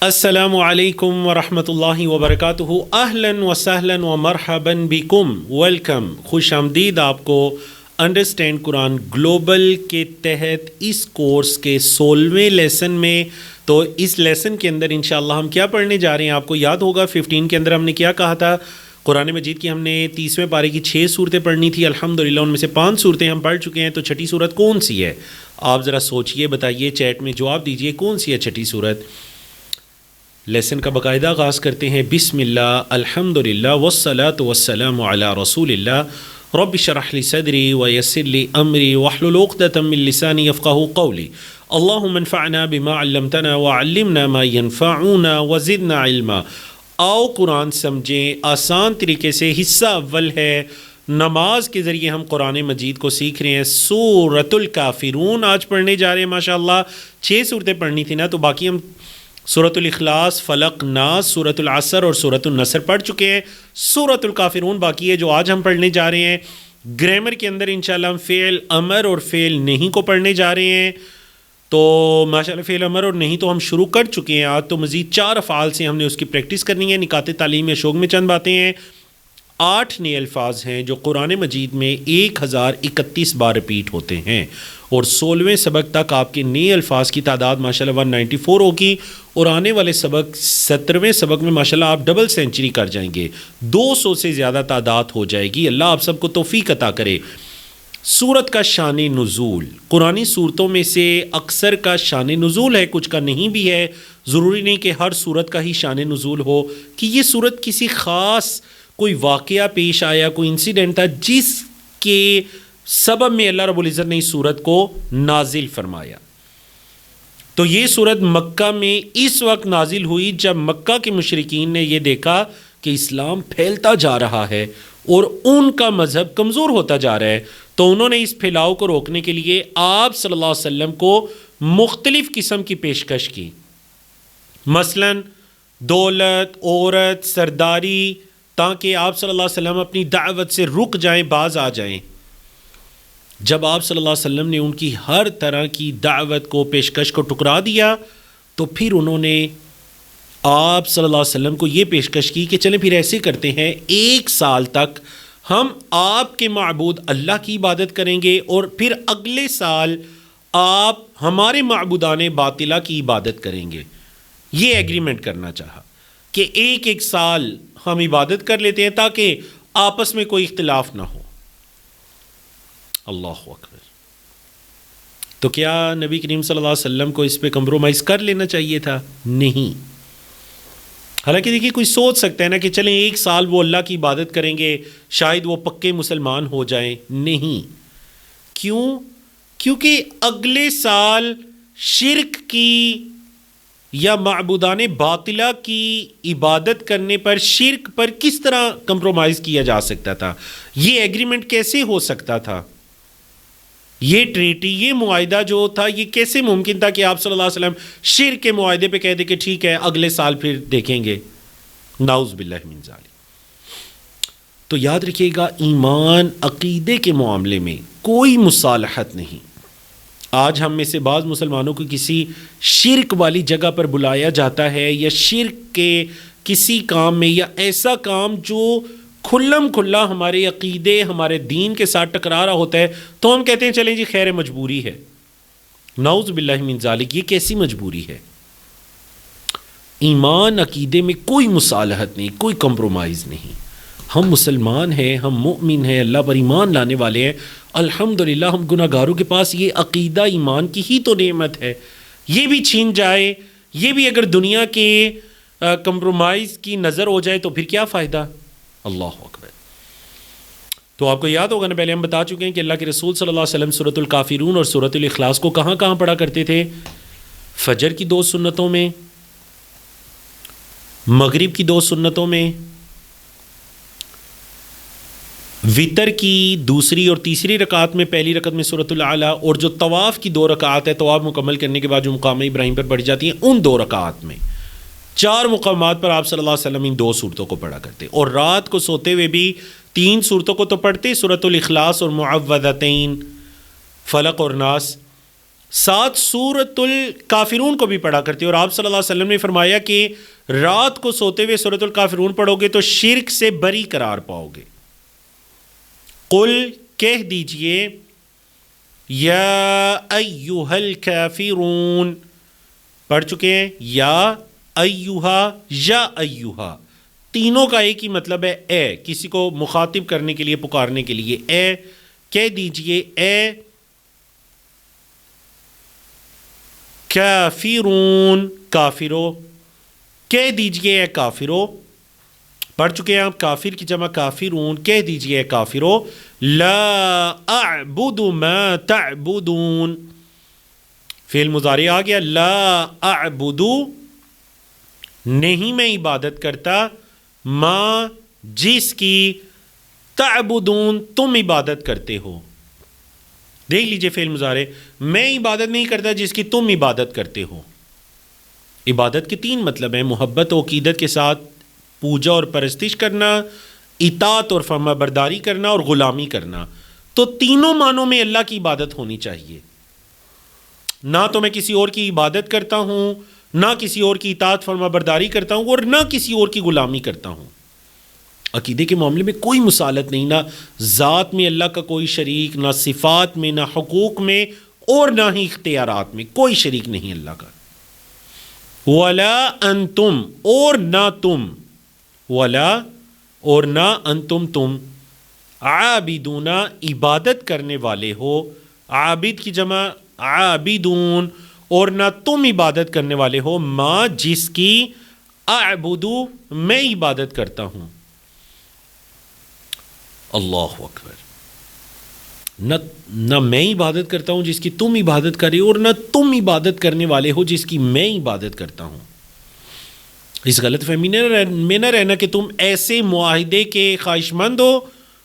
السلام علیکم ورحمۃ اللہ وبرکاتہ۔ اہلاً و سہلاً و مرحباً بکم، ویلکم، خوش آمدید آپ کو انڈرسٹینڈ قرآن گلوبل کے تحت اس کورس کے 16ویں لیسن میں۔ تو اس لیسن کے اندر انشاءاللہ ہم کیا پڑھنے جا رہے ہیں؟ آپ کو یاد ہوگا 15 کے اندر ہم نے کیا کہا تھا؟ قرآن مجید کی ہم نے 30ویں پارے کی 6 صورتیں پڑھنی تھی، الحمدللہ ان میں سے 5 صورتیں ہم پڑھ چکے ہیں۔ تو چھٹی صورت کون سی ہے؟ آپ ذرا سوچئے، بتائیے، چیٹ میں جواب دیجئے، کون سی ہے چھٹی صورت؟ لیسن کا باقاعدہ آغاز کرتے ہیں۔ بسم اللہ، الحمدللہ، والصلاۃ والسلام علی رسول اللہ۔ رب اشرح لی صدری ویسر لی امری واحلل عقدۃ من لسانی یفقہوا قولی۔ اللہم انفعنا بما علمتنا وعلمنا ما ینفعنا وزدنا علما۔ آؤ قرآن سمجھیں آسان طریقے سے۔ حصہ اول ہے، نماز کے ذریعے ہم قرآن مجید کو سیکھ رہے ہیں۔ سورۃ الکافرون آج پڑھنے جا رہے ہیں۔ ماشاءاللہ 6 صورتیں پڑھنی تھی نا، تو باقی ہم سورۃ الاخلاص، فلق، ناس، سورۃ العصر اور سورۃ النصر پڑھ چکے ہیں۔ سورۃ الکافرون باقی ہے جو آج ہم پڑھنے جا رہے ہیں۔ گرامر کے اندر انشاءاللہ ہم فعل امر اور فعل نہیں کو پڑھنے جا رہے ہیں۔ تو ماشاءاللہ فعل امر اور نہیں تو ہم شروع کر چکے ہیں، آج تو مزید 4 افعال سے ہم نے اس کی پریکٹس کرنی ہے۔ نکات تعلیم شوق میں چند باتیں ہیں۔ 8 نئے الفاظ ہیں جو قرآن مجید میں 1031 بار ریپیٹ ہوتے ہیں، اور 16ویں سبق تک آپ کے نئے الفاظ کی تعداد ماشاءاللہ 194 ہوگی، اور آنے والے سبق 17ویں سبق میں ماشاءاللہ آپ ڈبل سینچری کر جائیں گے، 200 سے زیادہ تعداد ہو جائے گی۔ اللہ آپ سب کو توفیق عطا کرے۔ سورت کا شان نزول، قرآنی صورتوں میں سے اکثر کا شان نزول ہے، کچھ کا نہیں بھی ہے۔ ضروری نہیں کہ ہر صورت کا ہی شان نزول ہو، کہ یہ صورت کسی خاص کوئی واقعہ پیش آیا، کوئی انسیڈنٹ تھا جس کے سبب میں اللہ رب العزت نے اس صورت کو نازل فرمایا۔ تو یہ صورت مکہ میں اس وقت نازل ہوئی جب مکہ کے مشرکین نے یہ دیکھا کہ اسلام پھیلتا جا رہا ہے اور ان کا مذہب کمزور ہوتا جا رہا ہے، تو انہوں نے اس پھیلاؤ کو روکنے کے لیے آپ صلی اللہ علیہ وسلم کو مختلف قسم کی پیشکش کی، مثلا دولت، عورت، سرداری، تاکہ آپ صلی اللہ علیہ وسلم اپنی دعوت سے رک جائیں، باز آ جائیں۔ جب آپ صلی اللہ علیہ وسلم نے ان کی ہر طرح کی دعوت کو، پیشکش کو ٹکرا دیا، تو پھر انہوں نے آپ صلی اللہ علیہ وسلم کو یہ پیشکش کی کہ چلیں پھر ایسے کرتے ہیں، 1 سال تک ہم آپ کے معبود اللہ کی عبادت کریں گے، اور پھر اگلے سال آپ ہمارے معبودان باطلہ کی عبادت کریں گے۔ یہ ایگریمنٹ کرنا چاہا کہ ایک سال ہم عبادت کر لیتے ہیں تاکہ آپس میں کوئی اختلاف نہ ہو۔ اللہ اکبر۔ تو کیا نبی کریم صلی اللہ علیہ وسلم کو اس پہ کمپرومائز کر لینا چاہیے تھا؟ نہیں۔ حالانکہ دیکھیے کوئی سوچ سکتا ہے نا کہ چلیں 1 سال وہ اللہ کی عبادت کریں گے، شاید وہ پکے مسلمان ہو جائیں۔ نہیں۔ کیوں؟ کیونکہ اگلے سال شرک کی یا معبودان باطلہ کی عبادت کرنے پر، شرک پر کس طرح کمپرومائز کیا جا سکتا تھا؟ یہ ایگریمنٹ کیسے ہو سکتا تھا؟ یہ ٹریٹی، یہ معاہدہ جو تھا، یہ کیسے ممکن تھا کہ آپ صلی اللہ علیہ وسلم شرک کے معاہدے پہ کہہ دے کہ ٹھیک ہے اگلے سال پھر دیکھیں گے؟ نعوذ باللہ من ذالک۔ تو یاد رکھیے گا، ایمان، عقیدے کے معاملے میں کوئی مصالحت نہیں۔ آج ہم میں سے بعض مسلمانوں کو کسی شرک والی جگہ پر بلایا جاتا ہے، یا شرک کے کسی کام میں، یا ایسا کام جو کھلم کھلا ہمارے عقیدے، ہمارے دین کے ساتھ ٹکرا رہا ہوتا ہے، تو ہم کہتے ہیں چلیں جی خیر مجبوری ہے۔ نعوذ باللہ من ذالک، یہ کیسی مجبوری ہے؟ ایمان، عقیدے میں کوئی مصالحت نہیں، کوئی کمپرومائز نہیں۔ ہم مسلمان ہیں، ہم مومن ہیں، اللہ پر ایمان لانے والے ہیں، الحمدللہ۔ ہم گناہ گاروں کے پاس یہ عقیدہ ایمان کی ہی تو نعمت ہے، یہ بھی چھین جائے، یہ بھی اگر دنیا کے کمپرومائز کی نظر ہو جائے تو پھر کیا فائدہ؟ اللہ اکبر۔ تو آپ کو یاد ہوگا نا، پہلے ہم بتا چکے ہیں کہ اللہ کے رسول صلی اللہ علیہ وسلم سورۃ الکافرون اور سورۃ الاخلاص کو کہاں کہاں پڑھا کرتے تھے؟ فجر کی 2 سنتوں میں، مغرب کی 2 سنتوں میں، وتر کی 2ری اور 3ری رکعت میں، پہلی رکعت میں سورۃ الاعلیٰ، اور جو طواف کی 2 رکعت ہے، طواف مکمل کرنے کے بعد جو مقام ابراہیم پر پڑھی جاتی ہیں، ان 2 رکعت میں 4 مقامات پر آپ صلی اللہ علیہ وسلم ان 2 صورتوں کو پڑھا کرتے، اور رات کو سوتے ہوئے بھی 3 صورتوں کو تو پڑھتے، سورۃ الاخلاص اور معوذتین، فلق اور ناس، ساتھ سورۃ الکافرون کو بھی پڑھا کرتے، اور آپ صلی اللہ علیہ وسلم نے فرمایا کہ رات کو سوتے ہوئے سورۃ الکافرون پڑھو گے تو شرک سے بری قرار پاؤ گے۔ قل کہہ دیجئے یا ایہا الکافرون، پڑھ چکے ہیں یا ایہا یا ایہا، تینوں کا ایک ہی مطلب ہے اے، کسی کو مخاطب کرنے کے لیے، پکارنے کے لیے اے، کہہ دیجئے اے کافرون، کافرو، کہہ دیجئے اے کافرو، پڑھ چکے ہیں آپ کافر کی جمع کافرون، کہہ دیجئے اے کافرو لا اعبد ما تعبدون، فعل مضارع آ گیا، لا اعبد نہیں میں عبادت کرتا، ما جس کی تعبدون تم عبادت کرتے ہو، دیکھ لیجئے فعل مضارع، میں عبادت نہیں کرتا جس کی تم عبادت کرتے ہو۔ عبادت کے تین مطلب ہیں، محبت و عقیدت کے ساتھ پوجا اور پرستش کرنا، اطاعت اور فرما برداری کرنا، اور غلامی کرنا، تو تینوں معنوں میں اللہ کی عبادت ہونی چاہیے۔ نہ تو میں کسی اور کی عبادت کرتا ہوں، نہ کسی اور کی اطاعت فرما برداری کرتا ہوں، اور نہ کسی اور کی غلامی کرتا ہوں۔ عقیدے کے معاملے میں کوئی مسالت نہیں، نہ ذات میں اللہ کا کوئی شریک، نہ صفات میں، نہ حقوق میں، اور نہ ہی اختیارات میں کوئی شریک نہیں اللہ کا۔ ولا انتم، اور نہ تم، ولا اور نہ انتم تم، عابدون عبادت کرنے والے ہو، عابد کی جمع عابدون، اور نہ تم عبادت کرنے والے ہو، ما جس کی اعبدو میں عبادت کرتا ہوں۔ اللہ اکبر، نہ میں عبادت کرتا ہوں جس کی تم عبادت کرے، اور نہ تم عبادت کرنے والے ہو جس کی میں عبادت کرتا ہوں۔ اس غلط فہمی میں نہ رہنا کہ تم ایسے معاہدے کے خواہش مند ہو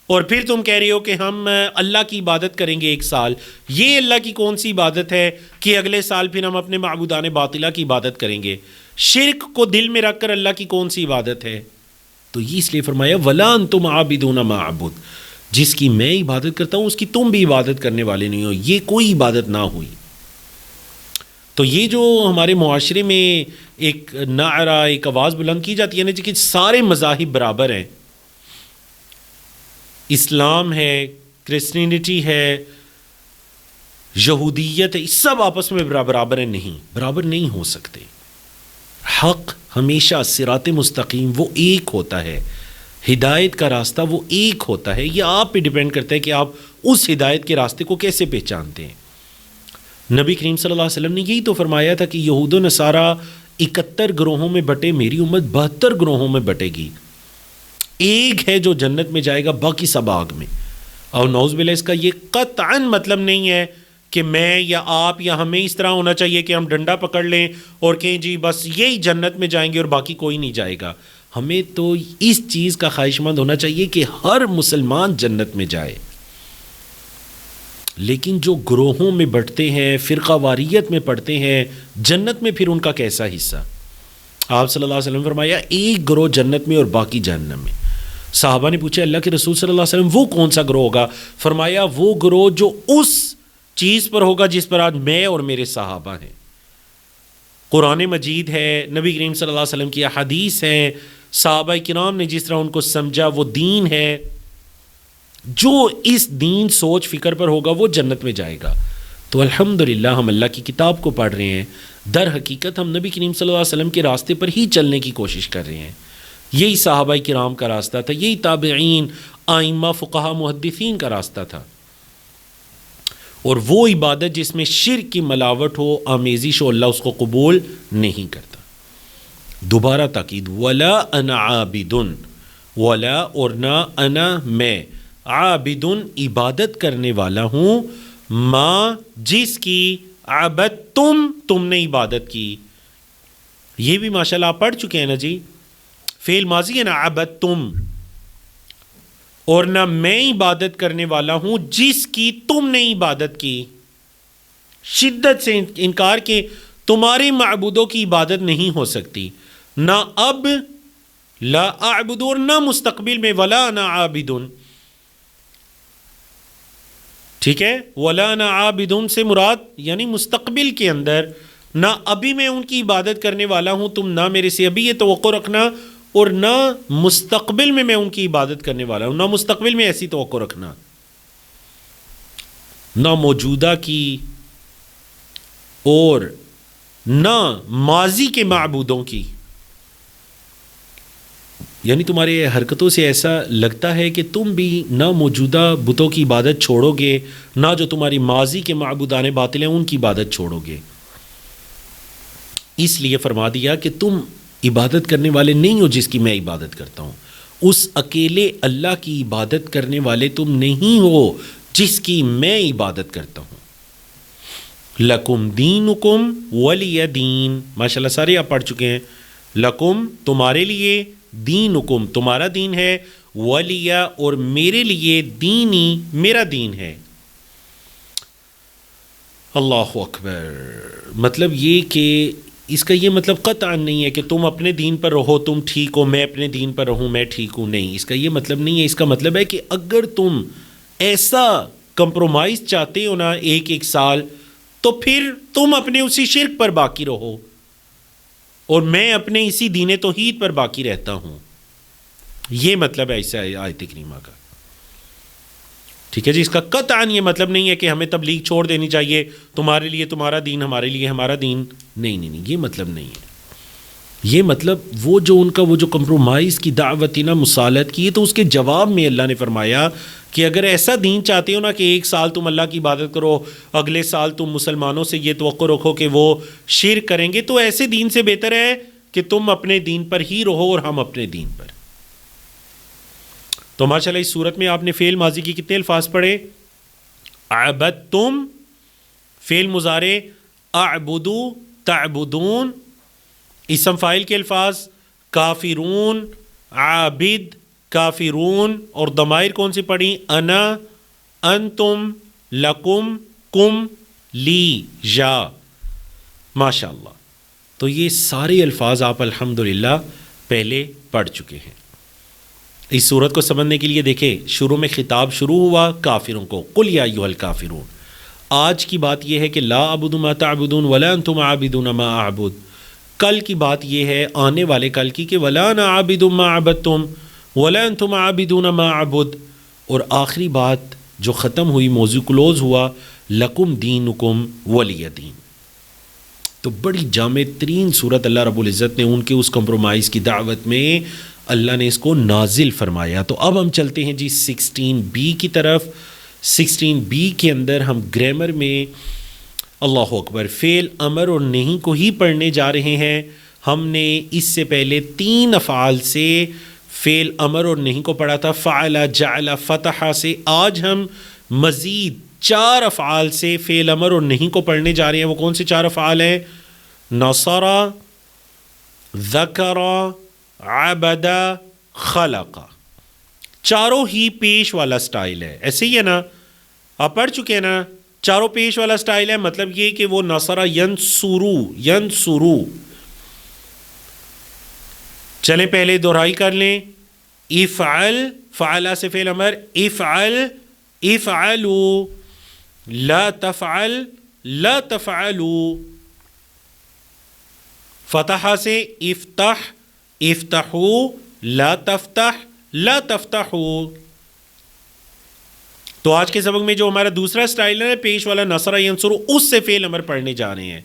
اور پھر تم کہہ رہے ہو کہ ہم اللہ کی عبادت کریں گے ایک سال۔ یہ اللہ کی کون سی عبادت ہے کہ اگلے سال پھر ہم اپنے معبودان باطلہ کی عبادت کریں گے؟ شرک کو دل میں رکھ کر اللہ کی کون سی عبادت ہے؟ تو یہ اس لیے فرمایا وَلَا أَنْتُمْ عَابِدُونَ مَا أَعْبُدُ، جس کی میں عبادت کرتا ہوں اس کی تم بھی عبادت کرنے والے نہیں ہو، یہ کوئی عبادت نہ ہوئی۔ تو یہ جو ہمارے معاشرے میں ایک نعرہ، ایک آواز بلند کی جاتی ہے نا کہ سارے مذاہب برابر ہیں، اسلام ہے، کرسچینٹی ہے، یہودیت ہے، سب آپس میں برابر ہیں، نہیں، برابر نہیں ہو سکتے۔ حق ہمیشہ صراط مستقیم وہ ایک ہوتا ہے، ہدایت کا راستہ وہ ایک ہوتا ہے، یہ آپ پہ ڈیپینڈ کرتا ہے کہ آپ اس ہدایت کے راستے کو کیسے پہچانتے ہیں۔ نبی کریم صلی اللہ علیہ وسلم نے یہی تو فرمایا تھا کہ یہود و نصارہ 71 گروہوں میں بٹے، میری امت 72 گروہوں میں بٹے گی، ایک ہے جو جنت میں جائے گا، باقی سب آگ میں۔ اور نعوذ باللہ اس کا یہ قطعاً مطلب نہیں ہے کہ میں یا آپ یا ہمیں اس طرح ہونا چاہیے کہ ہم ڈنڈا پکڑ لیں اور کہیں جی بس یہی جنت میں جائیں گے اور باقی کوئی نہیں جائے گا۔ ہمیں تو اس چیز کا خواہش مند ہونا چاہیے کہ ہر مسلمان جنت میں جائے، لیکن جو گروہوں میں بٹتے ہیں، فرقہ واریت میں پڑھتے ہیں، جنت میں پھر ان کا کیسا حصہ؟ آپ صلی اللہ علیہ وسلم فرمایا ایک گروہ جنت میں اور باقی جہنم میں۔ صحابہ نے پوچھا اللہ کے رسول صلی اللہ علیہ وسلم وہ کون سا گروہ ہوگا؟ فرمایا وہ گروہ جو اس چیز پر ہوگا جس پر آج میں اور میرے صحابہ ہیں۔ قرآن مجید ہے، نبی کریم صلی اللہ علیہ وسلم کی احادیث ہیں، صحابہ کرام نے جس طرح ان کو سمجھا وہ دین ہے، جو اس دین سوچ فکر پر ہوگا وہ جنت میں جائے گا۔ تو الحمدللہ ہم اللہ کی کتاب کو پڑھ رہے ہیں، در حقیقت ہم نبی کریم صلی اللہ علیہ وسلم کے راستے پر ہی چلنے کی کوشش کر رہے ہیں۔ یہی صحابہ کرام کا راستہ تھا، یہی تابعین، ائمہ، فقہا، محدثین کا راستہ تھا۔ اور وہ عبادت جس میں شرک کی ملاوٹ ہو، آمیزش ہو، اللہ اس کو قبول نہیں کرتا۔ دوبارہ تاکید، ولا انا عابدن، ولا اور نہ انا میں، عابدن عبادت کرنے والا ہوں، ما جس کی عبدتم تم نے عبادت کی۔ یہ بھی ماشاءاللہ آپ پڑھ چکے ہیں نا جی، فعل ماضی ہے نا، عبدتم، اور نہ میں عبادت کرنے والا ہوں جس کی تم نے عبادت کی۔ شدت سے انکار کہ تمہارے معبودوں کی عبادت نہیں ہو سکتی، نہ اب لا اعبد اور نہ مستقبل میں ولا انا عابدن۔ ٹھیک ہے، وَلَا أَنَا عَابِدٌ سے مراد یعنی مستقبل کے اندر نہ ابھی میں ان کی عبادت کرنے والا ہوں، تم نہ میرے سے ابھی یہ توقع رکھنا، اور نہ مستقبل میں ان کی عبادت کرنے والا ہوں، نہ مستقبل میں ایسی توقع رکھنا، نہ موجودہ کی اور نہ ماضی کے معبودوں کی. یعنی تمہارے حرکتوں سے ایسا لگتا ہے کہ تم بھی نہ موجودہ بتوں کی عبادت چھوڑو گے، نہ جو تمہاری ماضی کے معبودان باطل ہیں ان کی عبادت چھوڑو گے. اس لیے فرما دیا کہ تم عبادت کرنے والے نہیں ہو جس کی میں عبادت کرتا ہوں، اس اکیلے اللہ کی عبادت کرنے والے تم نہیں ہو جس کی میں عبادت کرتا ہوں. لکم دینکم ولی دین، ماشاء اللہ سارے آپ پڑھ چکے ہیں. لکم تمہارے لیے، دینکم تمہارا دین ہے، ولی اور میرے لیے، دینی میرا دین ہے. اللہ اکبر. مطلب یہ کہ اس کا یہ مطلب قطعا نہیں ہے کہ تم اپنے دین پر رہو تم ٹھیک ہو، میں اپنے دین پر رہوں میں ٹھیک ہوں. نہیں، اس کا یہ مطلب نہیں ہے. اس کا مطلب ہے کہ اگر تم ایسا کمپرومائز چاہتے ہو نا ایک سال، تو پھر تم اپنے اسی شرک پر باقی رہو اور میں اپنے اسی دین توحید پر باقی رہتا ہوں. یہ مطلب ہے ایسا آیت کریمہ کا. ٹھیک ہے جی. اس کا قطعاً یہ مطلب نہیں ہے کہ ہمیں تبلیغ چھوڑ دینی چاہیے، تمہارے لیے تمہارا دین، ہمارے لیے ہمارا دین. نہیں، یہ مطلب نہیں ہے. یہ مطلب وہ جو ان کا وہ جو کمپرومائز کی دعوت نا مصالحت کی، تو اس کے جواب میں اللہ نے فرمایا کہ اگر ایسا دین چاہتے ہو نا کہ ایک سال تم اللہ کی عبادت کرو، اگلے سال تم مسلمانوں سے یہ توقع رکھو کہ وہ شرک کریں گے، تو ایسے دین سے بہتر ہے کہ تم اپنے دین پر ہی رہو اور ہم اپنے دین پر. تو ماشاءاللہ اس صورت میں آپ نے فعل ماضی کی کتنے الفاظ پڑھے؟ عبدتم، فعل مضارع اعبدو تعبدون، اسم فاعل کے الفاظ کافرون، عابد، کافرون، اور ضمائر کون سی پڑھی؟ انا، انتم، لکم، کم، لی، یا. ماشاء اللہ. تو یہ سارے الفاظ آپ الحمدللہ پہلے پڑھ چکے ہیں. اس صورت کو سمجھنے کے لیے دیکھیں، شروع میں خطاب شروع ہوا کافروں کو، قل یا ایھا الکافرون. آج کی بات یہ ہے کہ لا اعبد ما تعبدون ولا انتم عابدون ما اعبد. کل کی بات یہ ہے، آنے والے کل کی، کہ ولا انا عابد ما عبدتم ولا انتم عابدون ما اعبد. اور آخری بات جو ختم ہوئی، موضوع کلوز ہوا، لکم دینکم ولی دین. تو بڑی جامع ترین صورت اللہ رب العزت نے ان کے اس کمپرومائز کی دعوت میں اللہ نے اس کو نازل فرمایا. تو اب ہم چلتے ہیں جی 16B کی طرف. 16B کے اندر ہم گرامر میں اللہ اکبر فعل امر اور نہیں کو ہی پڑھنے جا رہے ہیں. ہم نے اس سے پہلے 3 افعال سے فعل امر اور نہیں کو پڑھا تھا، فعل، جعل، فتح سے. آج ہم مزید 4 افعال سے فعل امر اور نہیں کو پڑھنے جا رہے ہیں. وہ کون سے 4 افعال ہیں؟ نصر، ذکر، عبد، خلق. چاروں ہی پیش والا سٹائل ہے. ایسے ہی ہے نا، آپ پڑھ چکے ہیں نا، چاروں پیش والا سٹائل ہے. مطلب یہ کہ وہ نصر ینصرو. چلیں پہلے دہرائی کر لیں. افعل، فعلا سے فعل امر، افعل، افعلوا، لا تفعل، لا تفعلوا. فتح سے افتح، افتحوا، لا تفتح، لا تفتحوا. تو آج کے سبق میں جو ہمارا دوسرا سٹائل ہے پیش والا نصر ینصرو، اس سے فعل امر پڑھنے جا رہے ہیں.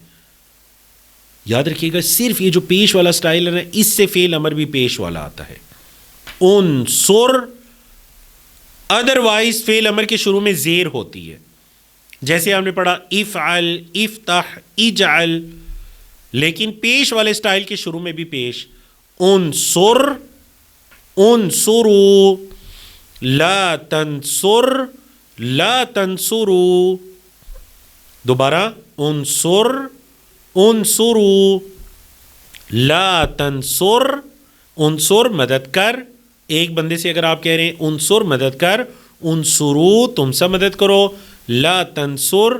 یاد رکھیے گا صرف یہ جو پیش والا سٹائل ہے اس سے فعل امر بھی پیش والا آتا ہے. انصر، ادروائز فعل امر کے شروع میں زیر ہوتی ہے، جیسے ہم نے پڑھا افعل، افتح، اجعل. لیکن پیش والے سٹائل کے شروع میں بھی پیش. انصر، انصروا، لا تنصر، لا تنصروا. دوبارہ انصر، انصروا، لا تنصر. انصر مدد کر. ایک بندے سے اگر آپ کہہ رہے ہیں انصر مدد کر، انصروا تم سب مدد کرو، لا تنصر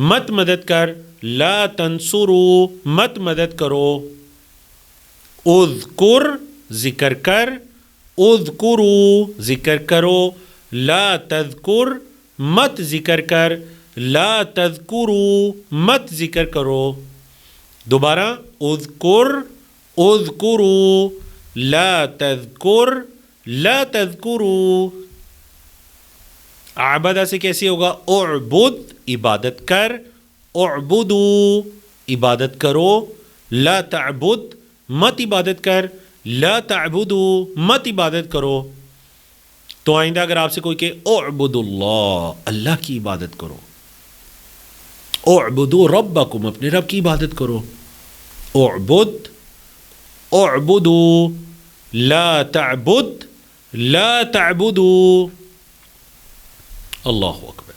مت مدد کر، لا تنصروا مت مدد کرو. اذکر ذکر کر، اذکروا ذکر کرو، لا تذکر مت ذکر کر، لا تذکروا مت ذکر کرو. دوبارہ اذکر اذکروا، لا تذکر لا تذکروا. عبادہ سے کیسے ہوگا؟ اعبد عبادت کر، اعبدوا عبادت کرو، لا تعبد مت عبادت کر، لا تعبدوا مت عبادت کرو. تو آئندہ اگر آپ سے کوئی کہ اعبد اللہ، اللہ کی عبادت کرو، اعبدوا ربکم اپنے رب کی عبادت کرو، اعبد اعبدوا لا تعبد لا تعبدوا. اللہ اکبر.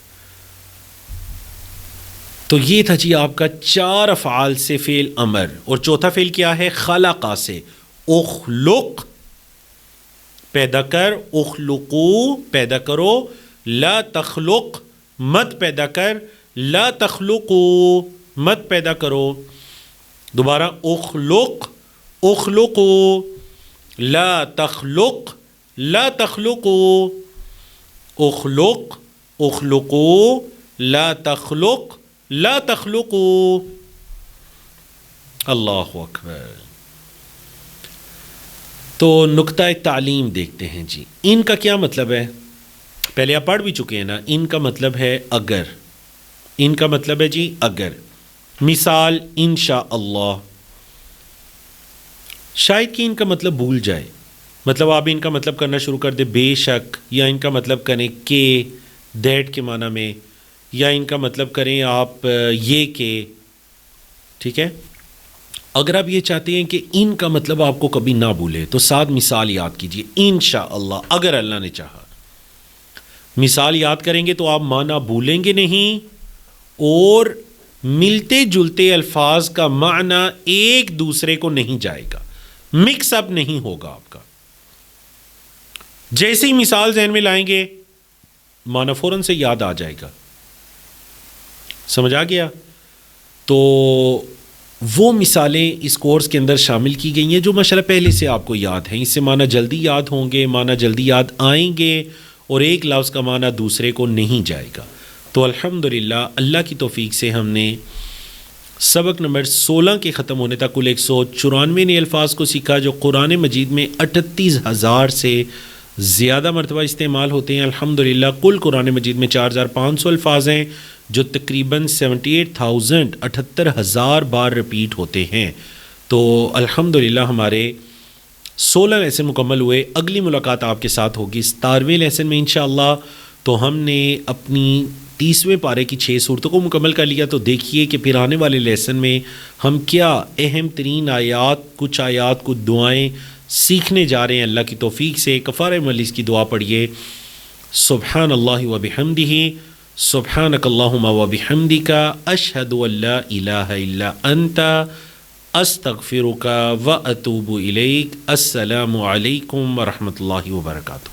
تو یہ تھا جی آپ کا 4 افعال سے فعل امر. اور چوتھا فعل کیا ہے؟ خلقہ سے، اخلق پیدا کر، اخلقو پیدا کرو، لا تخلق مت پیدا کر، لا تخلقو مت پیدا کرو. دوبارہ اخلق اخلقو، لا تخلق لا تخلقو، اخلق اخلقو، لا تخلق لا تخلقو. اللہ اکبر. تو نقطہ تعلیم دیکھتے ہیں جی. ان کا کیا مطلب ہے؟ پہلے آپ پڑھ بھی چکے ہیں نا. ان کا مطلب ہے اگر. ان کا مطلب ہے جی اگر. مثال انشاء اللہ. شاید کہ ان کا مطلب بھول جائے، مطلب آپ ان کا مطلب کرنا شروع کر دیں بے شک، یا ان کا مطلب کریں کہ دیٹ کے معنی میں، یا ان کا مطلب کریں آپ یہ کہ. ٹھیک ہے. اگر آپ یہ چاہتے ہیں کہ ان کا مطلب آپ کو کبھی نہ بھولے تو ساتھ مثال یاد کیجئے. انشاءاللہ اگر اللہ نے چاہا. مثال یاد کریں گے تو آپ معنی بھولیں گے نہیں، اور ملتے جلتے الفاظ کا معنی ایک دوسرے کو نہیں جائے گا، مکس اپ نہیں ہوگا آپ کا. جیسے ہی مثال ذہن میں لائیں گے معنی فوراً سے یاد آ جائے گا. سمجھ آ گیا؟ تو وہ مثالیں اس کورس کے اندر شامل کی گئی ہیں جو ماشاءاللہ پہلے سے آپ کو یاد ہیں. اس سے معنی جلدی یاد ہوں گے، معنی جلدی یاد آئیں گے، اور ایک لفظ کا معنی دوسرے کو نہیں جائے گا. تو الحمدللہ اللہ کی توفیق سے ہم نے سبق نمبر 16 کے ختم ہونے تک کل 194 نئے الفاظ کو سیکھا، جو قرآن مجید میں 38,000 سے زیادہ مرتبہ استعمال ہوتے ہیں. الحمدللہ کل قرآن مجید میں 4,500 الفاظ ہیں جو تقریباً 78,000 بار رپیٹ ہوتے ہیں. تو الحمدللہ ہمارے 16 لیسن مکمل ہوئے. اگلی ملاقات آپ کے ساتھ ہوگی 17ویں لیسن میں انشاءاللہ. تو ہم نے اپنی 30ویں پارے کی 6 صورتوں کو مکمل کر لیا. تو دیکھیے کہ پھر آنے والے لیسن میں ہم کیا اہم ترین آیات، کچھ آیات، کچھ دعائیں سیکھنے جا رہے ہیں. اللہ کی توفیق سے کفارہ مجلس کی دعا پڑھیے. سبحان اللہ و بحمدہ، سبحانک اللہم و بحمدک، اشہد ان لا الہ الا انت، استغفرک و اتوب الیک. السلام علیکم ورحمۃ اللہ وبرکاتہ.